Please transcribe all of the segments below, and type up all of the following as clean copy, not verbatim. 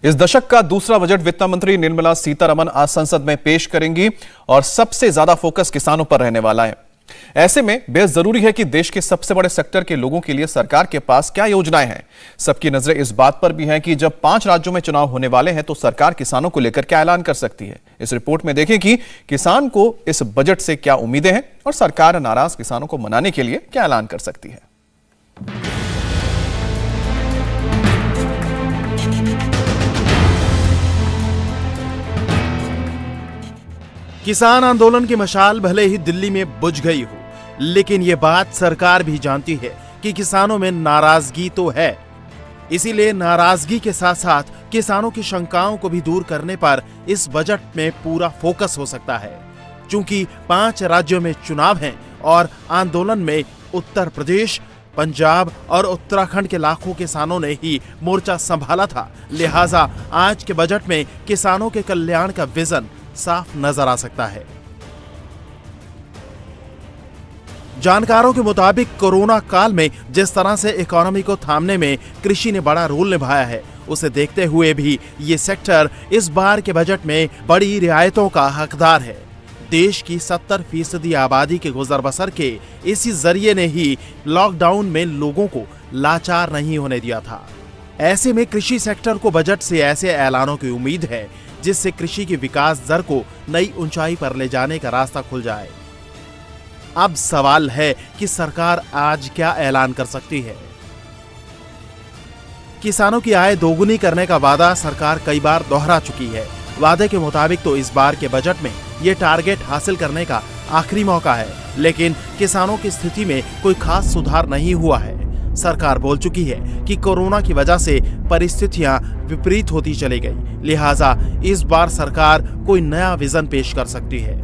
इस दशक का दूसरा बजट वित्त मंत्री निर्मला सीतारमण आज संसद में पेश करेंगी और सबसे ज्यादा फोकस किसानों पर रहने वाला है। ऐसे में बेहद जरूरी है कि देश के सबसे बड़े सेक्टर के लोगों के लिए सरकार के पास क्या योजनाएं हैं। सबकी नजरें इस बात पर भी हैं कि जब 5 राज्यों में चुनाव होने वाले हैं तो सरकार किसानों को लेकर क्या ऐलान कर सकती है। इस रिपोर्ट में देखें कि किसान को इस बजट से क्या उम्मीदें हैं और सरकार नाराज किसानों को मनाने के लिए क्या ऐलान कर सकती है। किसान आंदोलन की मशाल भले ही दिल्ली में बुझ गई हो, लेकिन ये बात सरकार भी जानती है कि किसानों में नाराजगी तो है। इसीलिए नाराजगी के साथ साथ किसानों की शंकाओं को भी दूर करने पर इस बजट में पूरा फोकस हो सकता है। चूंकि 5 राज्यों में चुनाव हैं और आंदोलन में उत्तर प्रदेश, पंजाब और उत्तराखंड के लाखों किसानों ने ही मोर्चा संभाला था, लिहाजा आज के बजट में किसानों के कल्याण का विजन साफ नजर आ सकता है। जानकारों के मुताबिक कोरोना काल में जिस तरह से इकोनॉमी को थामने में कृषि ने बड़ा रोल निभाया है, उसे देखते हुए भी ये सेक्टर इस बार के बजट में बड़ी रियायतों का हकदार है। देश की 70% आबादी के गुजर बसर के इसी जरिए ने ही लॉकडाउन में लोगों को लाचार नहीं होने दिया था। ऐसे में कृषि सेक्टर को बजट से ऐसे ऐलानों की उम्मीद है जिससे कृषि की विकास दर को नई ऊंचाई पर ले जाने का रास्ता खुल जाए। अब सवाल है कि सरकार आज क्या ऐलान कर सकती है। किसानों की आय दोगुनी करने का वादा सरकार कई बार दोहरा चुकी है। वादे के मुताबिक तो इस बार के बजट में ये टारगेट हासिल करने का आखिरी मौका है, लेकिन किसानों की स्थिति में कोई खास सुधार नहीं हुआ है। सरकार बोल चुकी है कि कोरोना की वजह से परिस्थितियां विपरीत होती चली गई, लिहाजा इस बार सरकार कोई नया विजन पेश कर सकती है।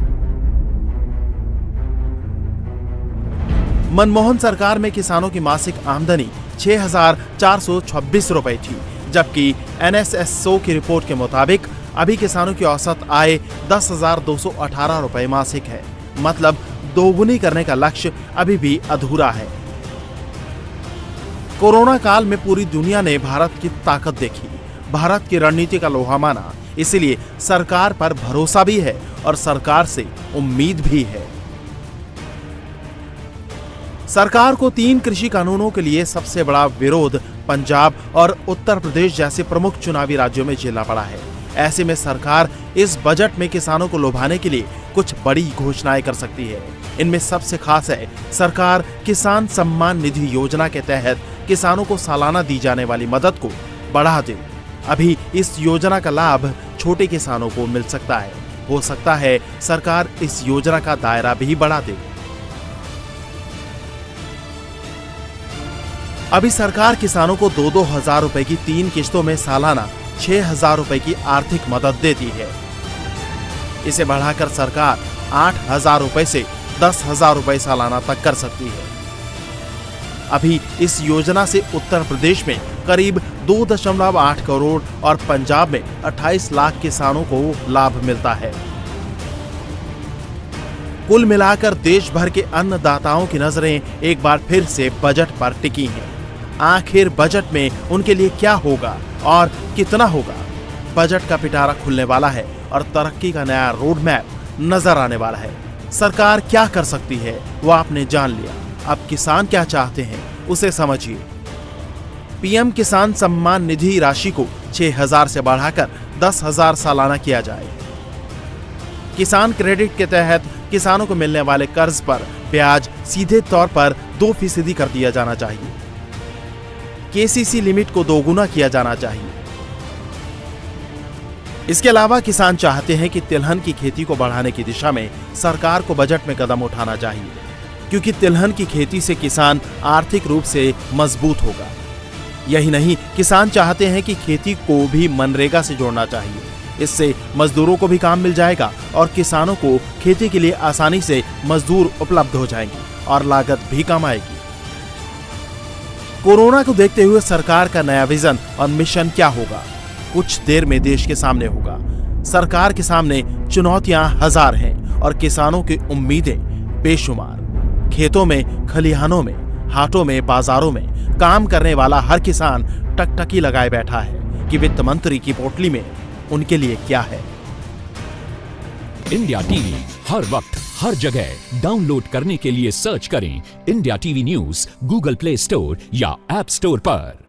मनमोहन सरकार में किसानों की मासिक आमदनी 6,426 रुपए थी, जबकि NSSO की रिपोर्ट के मुताबिक अभी किसानों की औसत आय 10,218 रुपए मासिक है। मतलब दोगुनी करने का लक्ष्य अभी भी अधूरा है। कोरोना काल में पूरी दुनिया ने भारत की ताकत देखी, भारत की रणनीति का लोहा माना, इसीलिए सरकार पर भरोसा भी है और सरकार से उम्मीद भी है। सरकार को 3 कृषि कानूनों के लिए सबसे बड़ा विरोध पंजाब और उत्तर प्रदेश जैसे प्रमुख चुनावी राज्यों में झेलना पड़ा है। ऐसे में सरकार इस बजट में किसानों को लुभाने के लिए कुछ बड़ी घोषणाएं कर सकती है। इनमें सबसे खास है सरकार किसान सम्मान निधि योजना के तहत किसानों को सालाना दी जाने वाली मदद को बढ़ा दे। अभी इस योजना का लाभ छोटे किसानों को मिल सकता है। हो सकता है सरकार इस योजना का दायरा भी बढ़ा दे। अभी सरकार किसानों को 2-2 हजार रुपए की 3 किश्तों में सालाना 6,000 रुपए की आर्थिक मदद देती है। इसे बढ़ाकर सरकार 8,000 रुपए से 10,000 रुपए सालाना तक कर सकती है। अभी इस योजना से उत्तर प्रदेश में करीब 2.8 करोड़ और पंजाब में 28 लाख किसानों को लाभ मिलता है। कुल मिलाकर देश भर के अन्नदाताओं की नजरें एक बार फिर से बजट पर टिकी हैं। आखिर बजट में उनके लिए क्या होगा और कितना होगा? बजट का पिटारा खुलने वाला है और तरक्की का नया रोड मैप नजर आने वाला है। सरकार क्या कर सकती है वो आपने जान लिया। अब किसान क्या चाहते हैं उसे समझिए। PM किसान सम्मान निधि राशि को 6,000 से बढ़ाकर 10,000 सालाना किया जाए। किसान क्रेडिट के तहत किसानों को मिलने वाले कर्ज पर ब्याज सीधे तौर पर 2% कर दिया जाना चाहिए। KCC लिमिट को दोगुना किया जाना चाहिए। इसके अलावा किसान चाहते हैं कि तिलहन की खेती को बढ़ाने की दिशा में सरकार को बजट में कदम उठाना चाहिए, क्योंकि तिलहन की खेती से किसान आर्थिक रूप से मजबूत होगा। यही नहीं, किसान चाहते हैं कि खेती को भी मनरेगा से जोड़ना चाहिए। इससे मजदूरों को भी काम मिल जाएगा और किसानों को खेती के लिए आसानी से मजदूर उपलब्ध हो जाएंगे और लागत भी कम आएगी। कोरोना को देखते हुए सरकार का नया विजन और मिशन क्या होगा, कुछ देर में देश के सामने होगा। सरकार के सामने चुनौतियां हजार हैं और किसानों की उम्मीदें बेशुमार। खेतों में, खलिहानों में, हाटों में, बाजारों में काम करने वाला हर किसान टकटकी लगाए बैठा है। कि वित्त मंत्री की पोटली में उनके लिए क्या है। इंडिया टीवी हर वक्त हर जगह डाउनलोड करने के लिए सर्च करें India TV news Google play store या ऐप स्टोर पर।